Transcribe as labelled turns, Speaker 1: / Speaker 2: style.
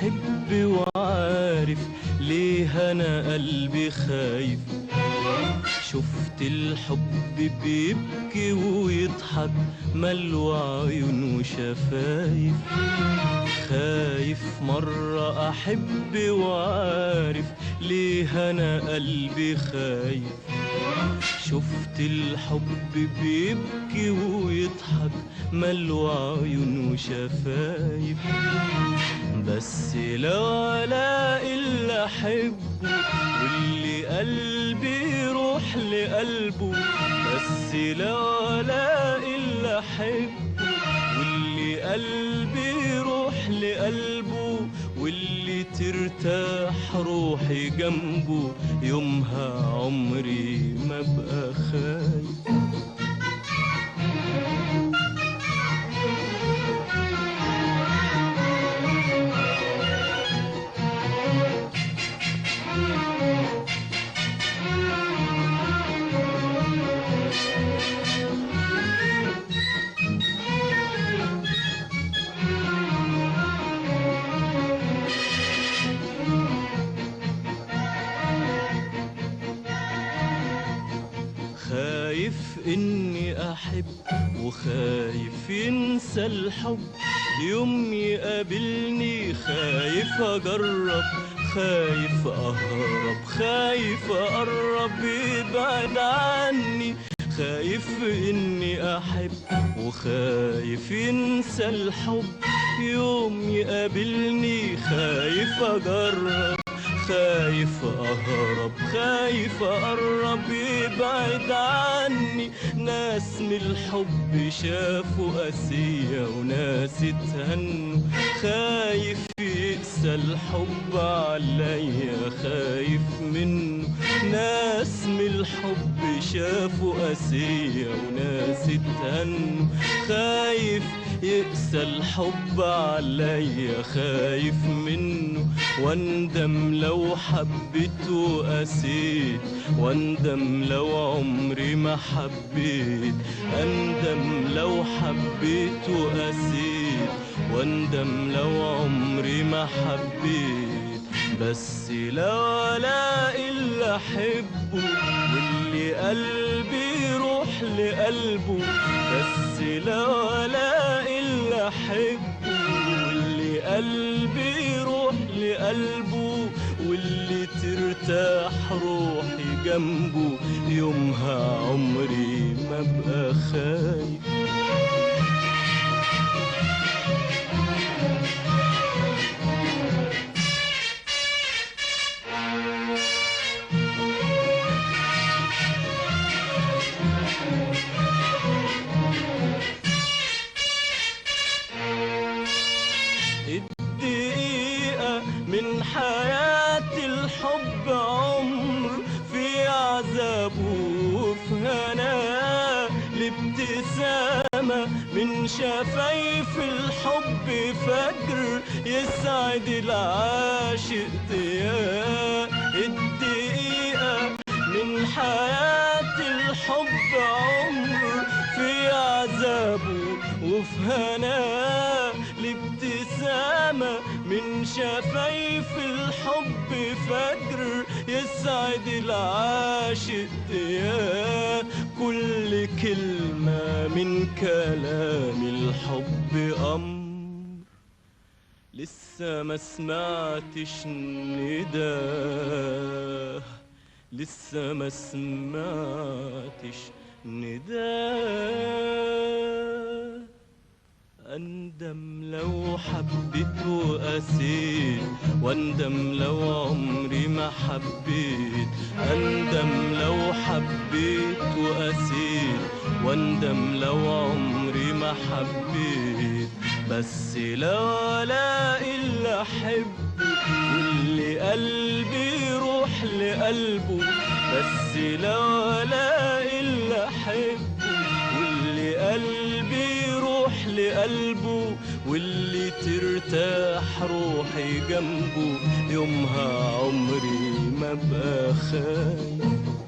Speaker 1: أحب وعارف ليه أنا قلبي خايف. شفت الحب بيبكي ويضحك ملو عيون وشفايف. خايف مرة أحب وعارف ليه أنا قلبي خايف. شفت الحب بيبكي ويضحك ملو عيون وشفايف. بس لو ألاقي اللي أحبه واللي قلبي يروح لقلبه. بس لو ألاقي اللي أحبه واللي قلبي يروح لقلبه واللي ترتاح روحي جنبه، يومها عمري ما ابقى خايف. خايف إني أحب وخايف ينسى الحب يوم يقابلني. خايف أجرب، خايف أهرب، خايف أقرب يبعد عني. خايف إني أحب وخايف ينسى الحب يوم يقابلني. خايف أجرب، خايف أهرب، خايف أقرب يبعد عني. ناس من الحب شافوا قاسية وناس اتهنوا. خايف يقسى الحب عليا، خايف منه. ناس من الحب شافوا قاسية وناس اتهنوا. خايف يقسى الحب عليا، خايف منه. واندم لو حبيت وقسيت، واندم لو عمري ما حبيت. اندم لو حبيت وقسيت، واندم لو عمري ما حبيت. بس لو الاقي اللي احبه واللي قلبي يروح لقلبه. بس لو الاقي اللي احبه واللي قلبي يروح لقلبه واللي ترتاح روحي جنبه، يومها عمري ما ابقى خايف. الدقيقة من حياة الحب عمر في عذابه وفي هناه. الابتسامة من شفايف الحب فجر يسعد العاشق ضياء. الدقيقة من حياة الحب عمر في عذابه وفي هناه. الابتسامة من شفايف الحب فجر يسعد العاشق ضياء. كل كلمة من كلام الحب أمر لسه ما سمعتش نداه. لسه ما سمعتش نداه. أندم لو حبيت وقسيت، واندم لو عمري ما حبيت. أندم لو حبيت وقسيت، واندم لو عمري ما حبيت. بس لو ألاقي اللي أحبه واللي قلبي يروح لقلبه. بس لو ألاقي اللي أحبه واللي قلبي يروح لقلبه واللي ترتاح روحي جنبه، يومها عمري ما ابقى خايف.